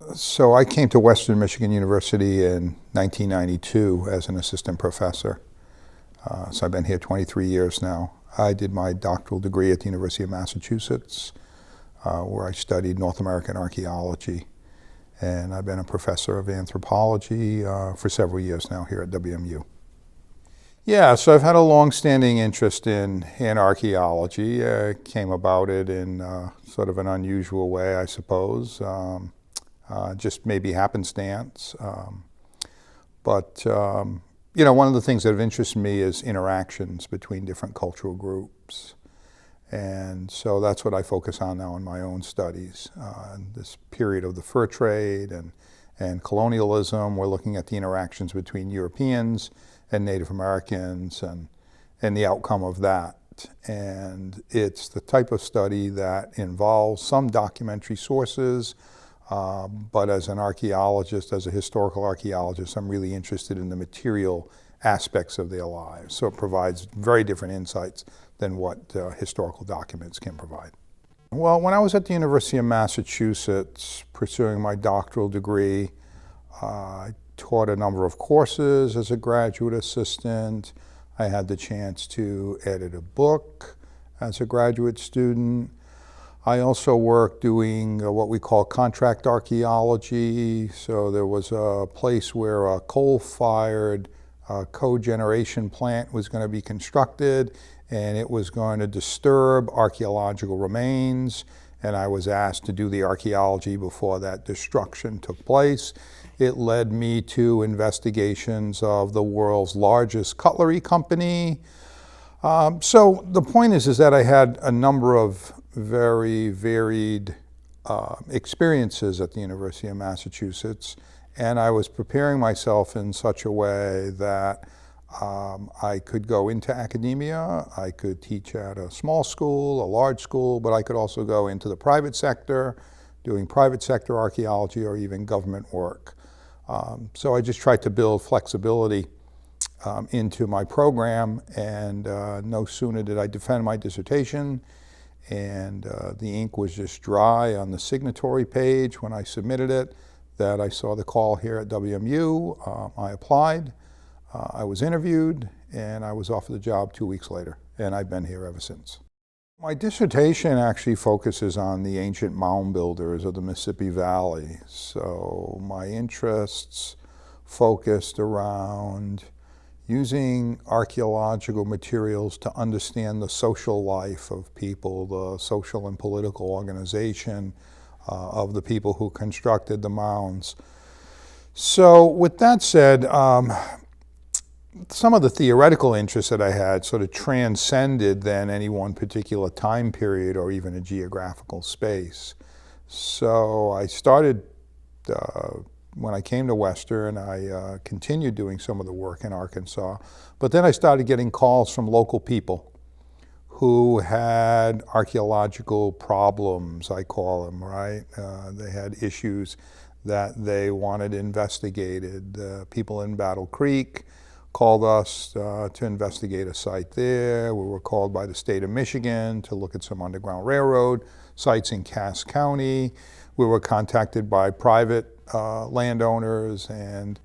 So I came to Western Michigan University in 1992 as an assistant professor. So I've been here 23 years now. I did my doctoral degree at the University of Massachusetts, where I studied North American archaeology. And I've been a professor of anthropology for several years now here at WMU. Yeah, so I've had a long-standing interest in archaeology. Came about it in sort of an unusual way, I suppose. Just maybe happenstance. But one of the things that have interested me is interactions between different cultural groups. And so that's what I focus on now in my own studies. This period of the fur trade and colonialism, we're looking at the interactions between Europeans and Native Americans and the outcome of that. And it's the type of study that involves some documentary sources, but as an archaeologist, as a historical archaeologist, I'm really interested in the material aspects of their lives. So it provides very different insights than what historical documents can provide. Well, when I was at the University of Massachusetts pursuing my doctoral degree, I taught a number of courses as a graduate assistant. I had the chance to edit a book as a graduate student. I also worked doing what we call contract archaeology. So there was a place where a coal-fired cogeneration plant was going to be constructed, and it was going to disturb archaeological remains. And I was asked to do the archaeology before that destruction took place. It led me to investigations of the world's largest cutlery company. So the point is that I had a number of very varied experiences at the University of Massachusetts, and I was preparing myself in such a way that I could go into academia, I could teach at a small school, a large school, but I could also go into the private sector, doing private sector archaeology or even government work. So I just tried to build flexibility into my program, and no sooner did I defend my dissertation and the ink was just dry on the signatory page when I submitted it, that I saw the call here at WMU. I applied, I was interviewed, and I was offered the job 2 weeks later, and I've been here ever since. My dissertation actually focuses on the ancient mound builders of the Mississippi Valley. So my interests focused around using archaeological materials to understand the social life of people, the social and political organization of the people who constructed the mounds. So with that said, some of the theoretical interests that I had sort of transcended then any one particular time period or even a geographical space. So I started, when I came to Western, I continued doing some of the work in Arkansas, but then I started getting calls from local people who had archaeological problems, I call them, right? They had issues that they wanted investigated. People in Battle Creek called us to investigate a site there. We were called by the state of Michigan to look at some Underground Railroad sites in Cass County. We were contacted by private landowners, and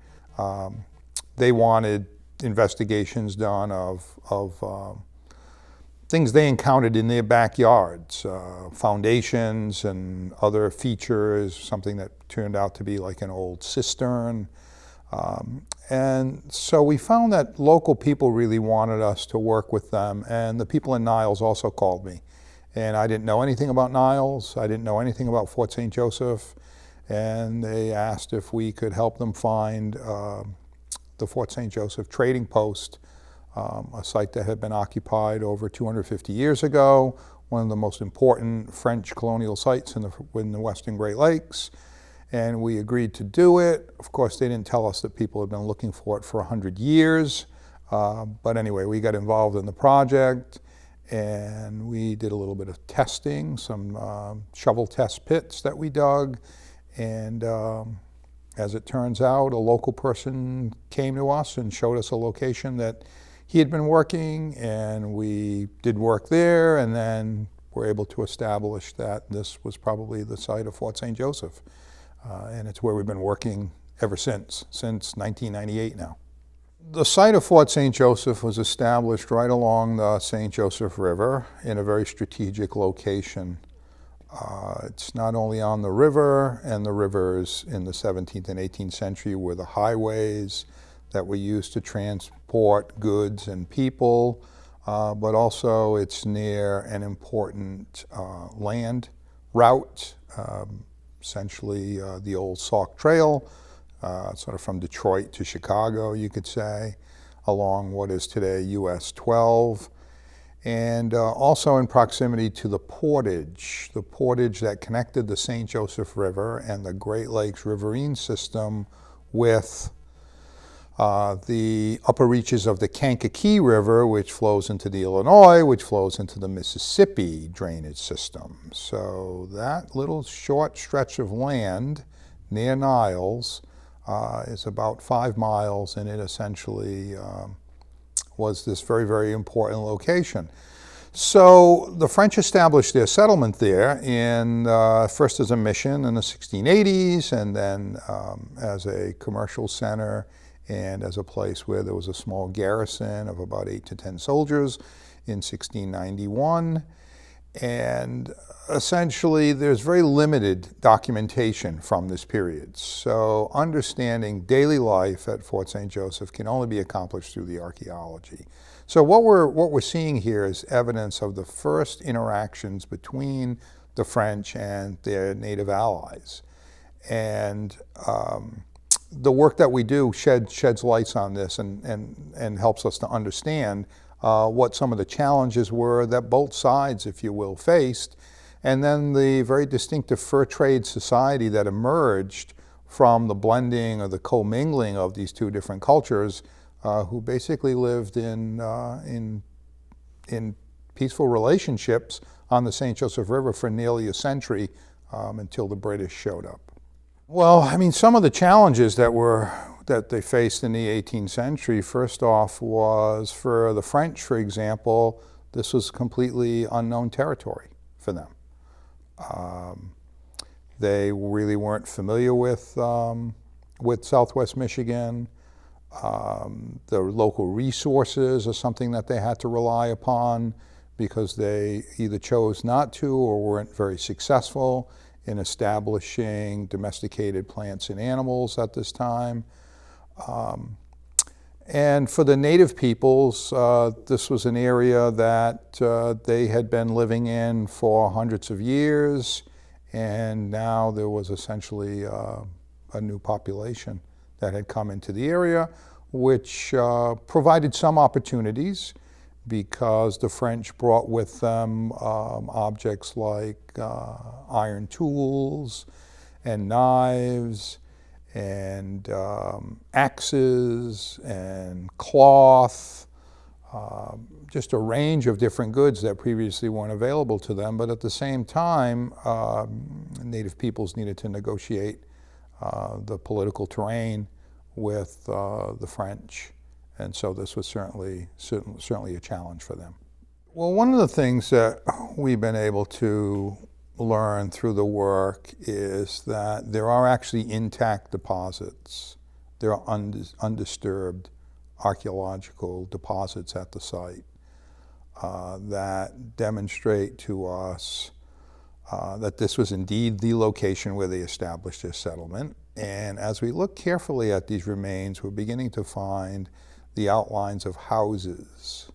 they wanted investigations done of things they encountered in their backyards, foundations and other features, something that turned out to be like an old cistern. And so we found that local people really wanted us to work with them, and the people in Niles also called me. And I didn't know anything about Niles, I didn't know anything about Fort St. Joseph, and they asked if we could help them find the Fort St. Joseph trading post, a site that had been occupied over 250 years ago, one of the most important French colonial sites in the Western Great Lakes. And we agreed to do it. Of course, they didn't tell us that people had been looking for it for 100 years. But anyway, we got involved in the project, and we did a little bit of testing, some shovel test pits that we dug. And as it turns out, a local person came to us and showed us a location that he had been working, and we did work there, and then were able to establish that this was probably the site of Fort St. Joseph. And it's where we've been working ever since 1998 now. The site of Fort St. Joseph was established right along the St. Joseph River in a very strategic location. It's not only on the river, and the rivers in the 17th and 18th century were the highways that were used to transport goods and people, but also it's near an important land route, essentially the old Sauk Trail, sort of from Detroit to Chicago, you could say, along what is today US 12. And also in proximity to the portage that connected the St. Joseph River and the Great Lakes riverine system with the upper reaches of the Kankakee River, which flows into the Illinois, which flows into the Mississippi drainage system. So that little short stretch of land near Niles is about 5 miles, and it essentially was this very, very important location. So the French established their settlement there first as a mission in the 1680s, and then as a commercial center and as a place where there was a small garrison of about 8 to 10 soldiers in 1691. And essentially, there's very limited documentation from this period. So understanding daily life at Fort St. Joseph can only be accomplished through the archaeology. So what we're seeing here is evidence of the first interactions between the French and their native allies. And the work that we do sheds lights on this and helps us to understand what some of the challenges were that both sides, if you will, faced, and then the very distinctive fur trade society that emerged from the blending or the commingling of these two different cultures, who basically lived in peaceful relationships on the St. Joseph River for nearly a century until the British showed up. Well, I mean, some of the challenges that they faced in the 18th century, first off, was for the French, for example, this was completely unknown territory for them. They really weren't familiar with Southwest Michigan. The local resources are something that they had to rely upon because they either chose not to or weren't very successful in establishing domesticated plants and animals at this time. And for the native peoples, this was an area that they had been living in for hundreds of years, and now there was essentially a new population that had come into the area, which provided some opportunities because the French brought with them objects like iron tools and knives and axes and cloth, just a range of different goods that previously weren't available to them. But at the same time, native peoples needed to negotiate the political terrain with the French. And so this was certainly a challenge for them. Well, one of the things that we've been able to learn through the work is that there are actually intact deposits. There are undisturbed archaeological deposits at the site that demonstrate to us that this was indeed the location where they established their settlement. And as we look carefully at these remains, we're beginning to find the outlines of houses.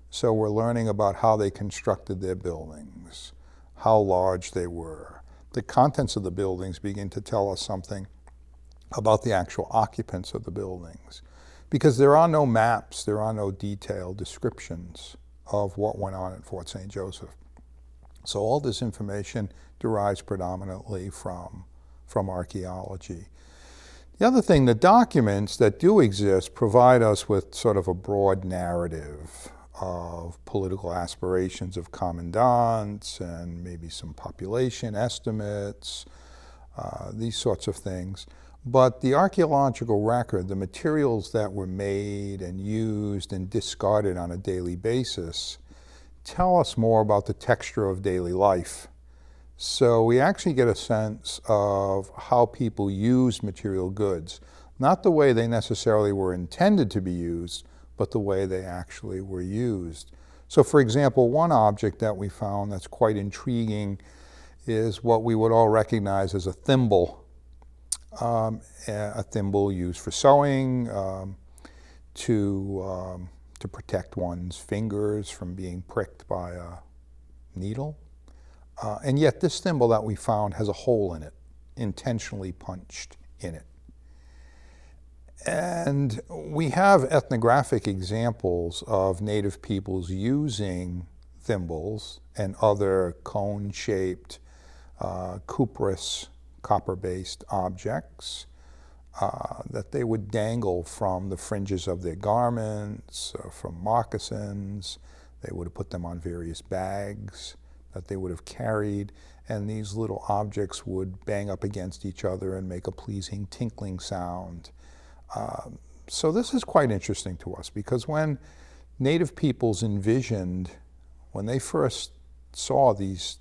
So we're learning about how they constructed their buildings, how large they were. The contents of the buildings begin to tell us something about the actual occupants of the buildings. Because there are no maps, there are no detailed descriptions of what went on at Fort St. Joseph. So all this information derives predominantly from archaeology. The other thing, the documents that do exist provide us with sort of a broad narrative of political aspirations of commandants and maybe some population estimates, these sorts of things. But the archaeological record, the materials that were made and used and discarded on a daily basis, tell us more about the texture of daily life. So we actually get a sense of how people use material goods, not the way they necessarily were intended to be used, but the way they actually were used. So for example, one object that we found that's quite intriguing is what we would all recognize as a thimble. A thimble used for sewing, to protect one's fingers from being pricked by a needle. And yet this thimble that we found has a hole in it, intentionally punched in it. And we have ethnographic examples of native peoples using thimbles and other cone-shaped, cuprous, copper-based objects that they would dangle from the fringes of their garments, from moccasins. They would have put them on various bags that they would have carried, and these little objects would bang up against each other and make a pleasing tinkling sound. So this is quite interesting to us, because when native peoples envisioned, when they first saw these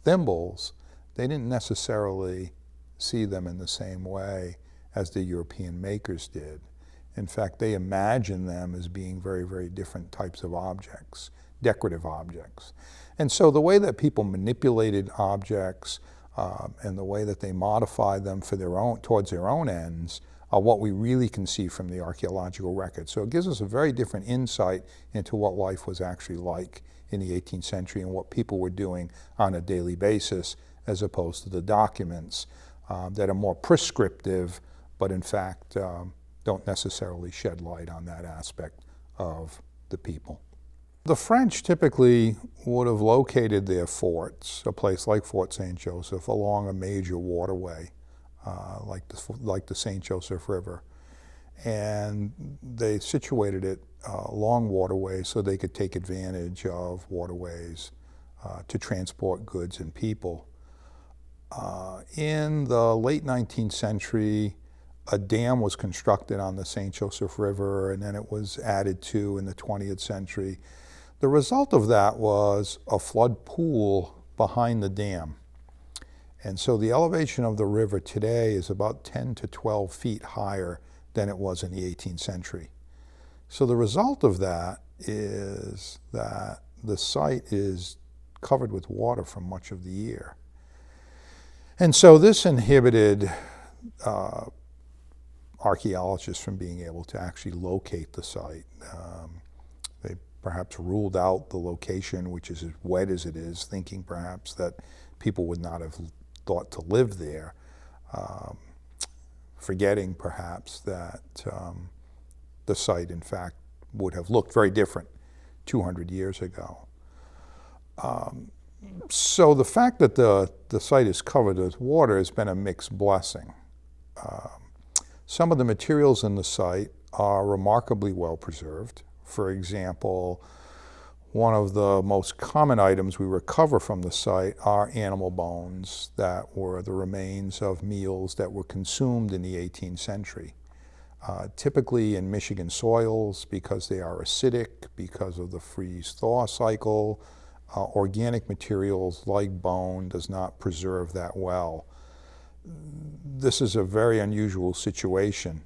thimbles, they didn't necessarily see them in the same way as the European makers did. In fact, they imagined them as being very, very different types of objects, decorative objects. And so the way that people manipulated objects and the way that they modified them for their own, towards their own ends, are what we really can see from the archaeological record. So it gives us a very different insight into what life was actually like in the 18th century and what people were doing on a daily basis, as opposed to the documents that are more prescriptive, but in fact don't necessarily shed light on that aspect of the people. The French typically would have located their forts, a place like Fort St. Joseph, along a major waterway, like the St. Joseph River. And they situated it along waterways so they could take advantage of waterways to transport goods and people. In the late 19th century, a dam was constructed on the St. Joseph River, and then it was added to in the 20th century. The result of that was a flood pool behind the dam. And so the elevation of the river today is about 10 to 12 feet higher than it was in the 18th century. So the result of that is that the site is covered with water for much of the year. And so this inhibited archaeologists from being able to actually locate the site. They perhaps ruled out the location, which is as wet as it is, thinking perhaps that people would not have thought to live there, forgetting perhaps that the site, in fact, would have looked very different 200 years ago. So the fact that the site is covered with water has been a mixed blessing. Some of the materials in the site are remarkably well preserved. For example, one of the most common items we recover from the site are animal bones that were the remains of meals that were consumed in the 18th century. Typically in Michigan soils, because they are acidic, because of the freeze-thaw cycle, organic materials like bone does not preserve that well. This is a very unusual situation,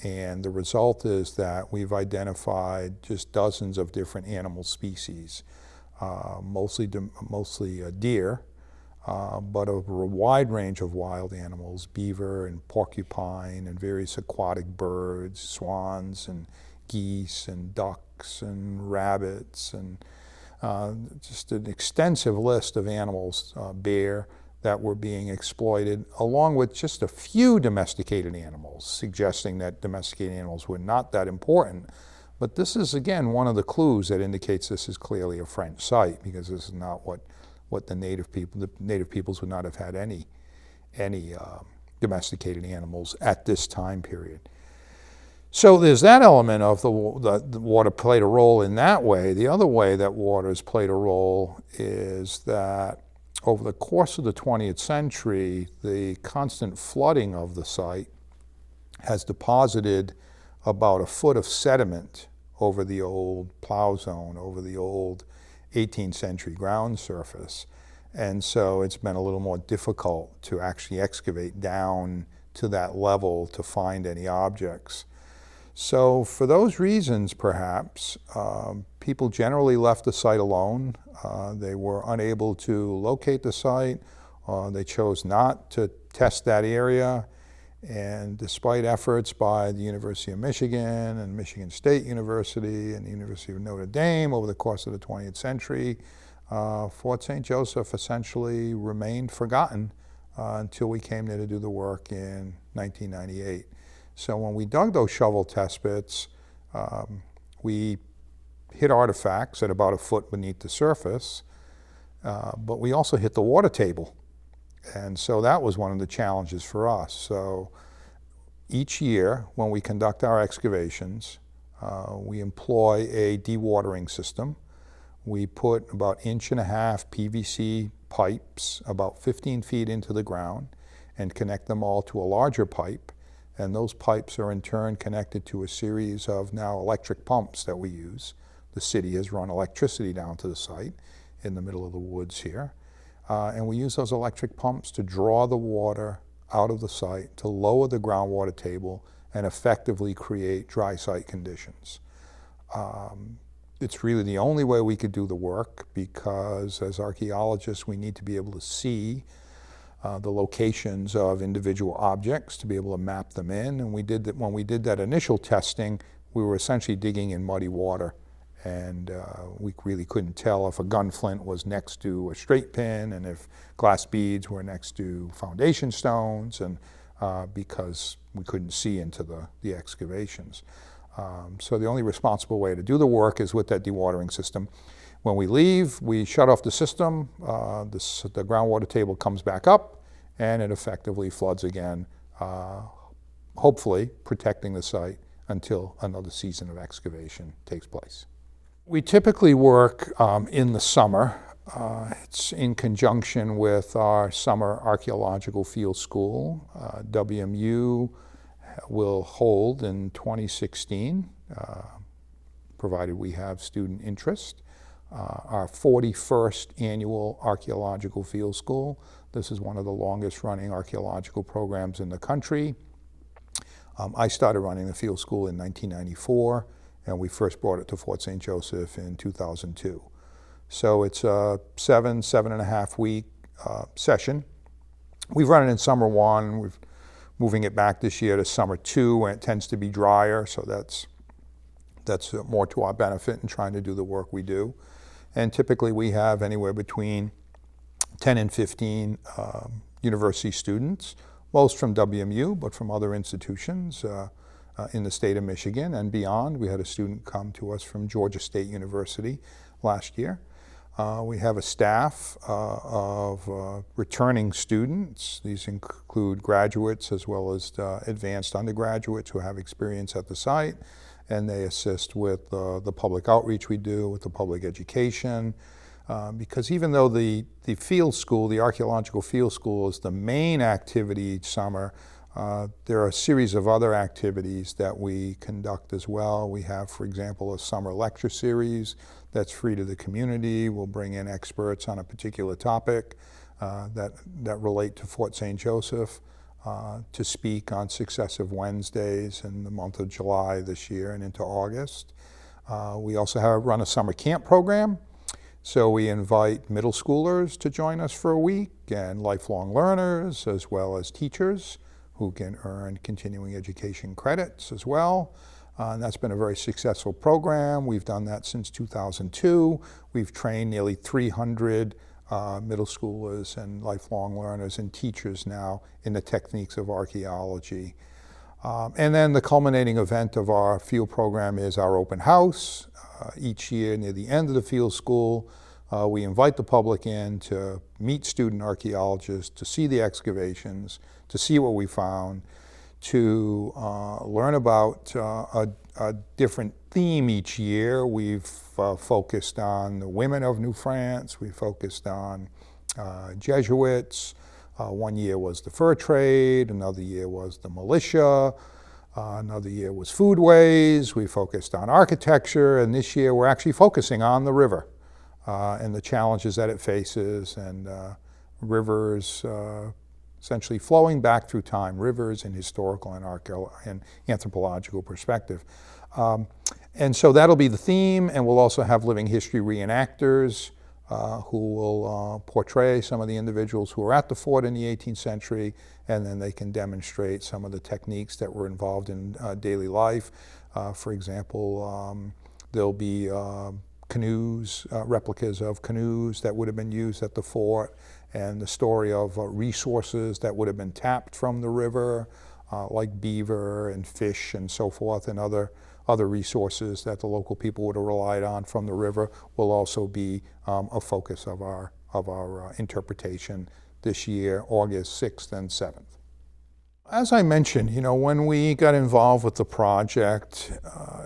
and the result is that we've identified just dozens of different animal species, mostly deer, but a wide range of wild animals, beaver and porcupine and various aquatic birds, swans and geese and ducks and rabbits, and just an extensive list of animals, bear, that were being exploited, along with just a few domesticated animals, suggesting that domesticated animals were not that important. But this is, again, one of the clues that indicates this is clearly a French site, because this is not what the native peoples would not have had any domesticated animals at this time period. So there's that element of the water played a role in that way. The other way that water has played a role is that over the course of the 20th century, the constant flooding of the site has deposited about a foot of sediment over the old plow zone, over the old 18th century ground surface. And so it's been a little more difficult to actually excavate down to that level to find any objects. So for those reasons, perhaps, people generally left the site alone. They were unable to locate the site. They chose not to test that area. And despite efforts by the University of Michigan and Michigan State University and the University of Notre Dame over the course of the 20th century, Fort St. Joseph essentially remained forgotten until we came there to do the work in 1998. So when we dug those shovel test pits, we hit artifacts at about a foot beneath the surface, but we also hit the water table. And so that was one of the challenges for us. So each year when we conduct our excavations, we employ a dewatering system. We put about 1.5-inch PVC pipes about 15 feet into the ground and connect them all to a larger pipe. And those pipes are in turn connected to a series of now electric pumps that we use. The city has run electricity down to the site in the middle of the woods here. And we use those electric pumps to draw the water out of the site, to lower the groundwater table, and effectively create dry site conditions. It's really the only way we could do the work, because as archaeologists we need to be able to see the locations of individual objects to be able to map them in. And we did that. When we did that initial testing, we were essentially digging in muddy water. And we really couldn't tell if a gunflint was next to a straight pin and if glass beads were next to foundation stones, and because we couldn't see into the excavations. So the only responsible way to do the work is with that dewatering system. When we leave, we shut off the system, the groundwater table comes back up, and it effectively floods again, hopefully protecting the site until another season of excavation takes place. We typically work in the summer. It's in conjunction with our summer archaeological field school. WMU will hold in 2016, provided we have student interest, our 41st annual archaeological field school. This is one of the longest running archaeological programs in the country. I started running the field school in 1994. And we first brought it to Fort St. Joseph in 2002. So it's a 7.5 week session. We've run it in summer 1. We're moving it back this year to summer 2, when it tends to be drier. So that's more to our benefit in trying to do the work we do. And typically we have anywhere between 10 and 15 university students, most from WMU, but from other institutions. In the state of Michigan and beyond. We had a student come to us from Georgia State University last year. We have a staff of returning students. These include graduates as well as advanced undergraduates who have experience at the site, and they assist with the public outreach we do, with the public education. Because even though the field school, the archaeological field school, is the main activity each summer, there are a series of other activities that we conduct as well. We have, for example, a summer lecture series that's free to the community. We'll bring in experts on a particular topic that relate to Fort St. Joseph to speak on successive Wednesdays in the month of July this year and into August. We also run a summer camp program. So we invite middle schoolers to join us for a week, and lifelong learners as well as teachers who can earn continuing education credits as well. And that's been a very successful program. We've done that since 2002. We've trained nearly 300 middle schoolers and lifelong learners and teachers now in the techniques of archaeology. And then the culminating event of our field program is our open house. Each year near the end of the field school, we invite the public in to meet student archaeologists, to see the excavations, to see what we found, to learn about a different theme each year. We've focused on the women of New France. We focused on Jesuits. One year was the fur trade. Another year was the militia. Another year was foodways. We focused on architecture. And this year we're actually focusing on the river. and the challenges that it faces, and rivers essentially flowing back through time, rivers in historical and anthropological perspective. And so that'll be the theme, and we'll also have living history reenactors who will portray some of the individuals who were at the fort in the 18th century, and then they can demonstrate some of the techniques that were involved in daily life. For example, there'll be canoes, replicas of canoes that would have been used at the fort, and the story of resources that would have been tapped from the river, like beaver and fish and so forth, and other resources that the local people would have relied on from the river will also be a focus of our interpretation this year, August 6th and 7th. As I mentioned, when we got involved with the project,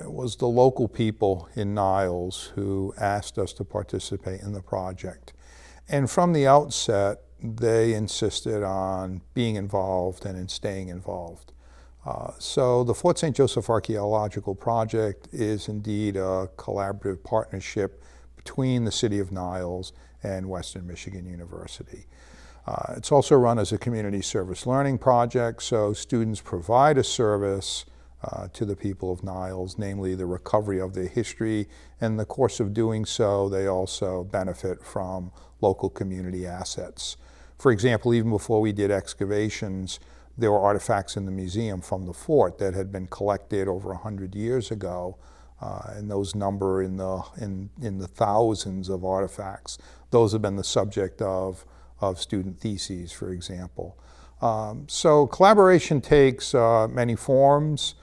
it was the local people in Niles who asked us to participate in the project. And from the outset, they insisted on being involved and in staying involved. So the Fort St. Joseph Archaeological Project is indeed a collaborative partnership between the City of Niles and Western Michigan University. It's also run as a community service learning project, so students provide a service to the people of Niles, namely the recovery of their history. In the course of doing so, they also benefit from local community assets. For example, even before we did excavations, there were artifacts in the museum from the fort that had been collected over 100 years ago, and those number in the thousands of artifacts. Those have been the subject of student theses, for example. So collaboration takes many forms.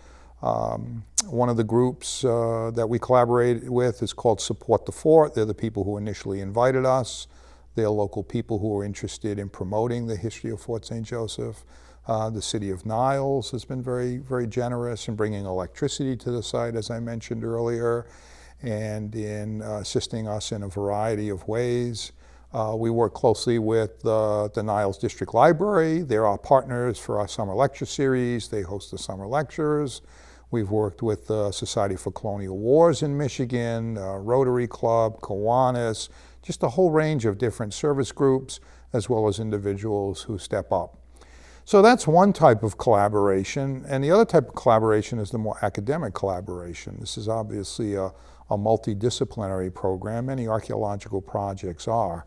One of the groups that we collaborate with is called Support the Fort. They're the people who initially invited us. They're local people who are interested in promoting the history of Fort St. Joseph. The City of Niles has been very, very generous in bringing electricity to the site, as I mentioned earlier, and in assisting us in a variety of ways. We work closely with the Niles District Library. They're our partners for our summer lecture series. They host the summer lectures. We've worked with the Society for Colonial Wars in Michigan, Rotary Club, Kiwanis, just a whole range of different service groups, as well as individuals who step up. So that's one type of collaboration, and the other type of collaboration is the more academic collaboration. This is obviously a multidisciplinary program. Many archaeological projects are.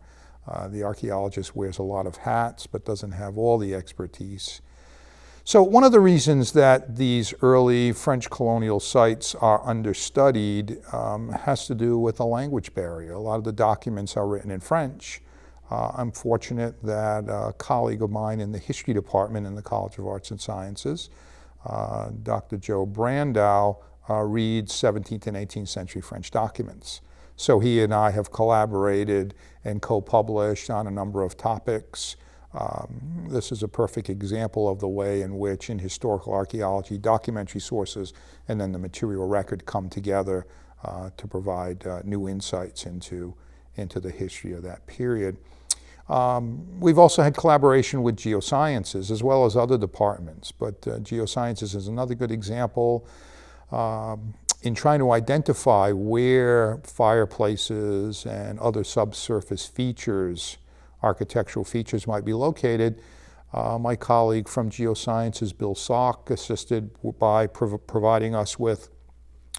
The archaeologist wears a lot of hats but doesn't have all the expertise. So one of the reasons that these early French colonial sites are understudied has to do with a language barrier. A lot of the documents are written in French. I'm fortunate that a colleague of mine in the history department in the College of Arts and Sciences, Dr. Joe Brandow, reads 17th and 18th century French documents. So he and I have collaborated and co-published on a number of topics. This is a perfect example of the way in which in historical archaeology, documentary sources and then the material record come together to provide new insights into the history of that period. We've also had collaboration with geosciences as well as other departments, but geosciences is another good example in trying to identify where fireplaces and other subsurface features, architectural features might be located. My colleague from geosciences, Bill Salk, assisted by providing us with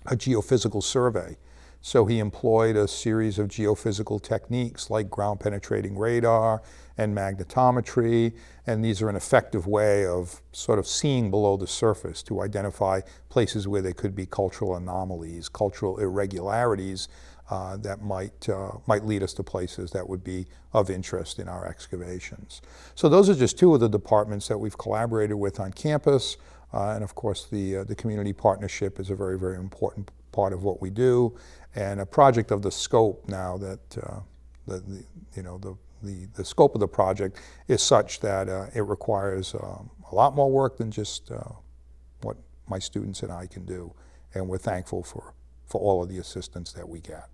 a geophysical survey. So he employed a series of geophysical techniques like ground penetrating radar and magnetometry, and these are an effective way of sort of seeing below the surface to identify places where there could be cultural anomalies, cultural irregularities that might lead us to places that would be of interest in our excavations. So those are just two of the departments that we've collaborated with on campus, and of course the community partnership is a very, very important part of what we do, and a project of the scope now that the scope of the project is such that it requires a lot more work than just what my students and I can do, and we're thankful for all of the assistance that we get.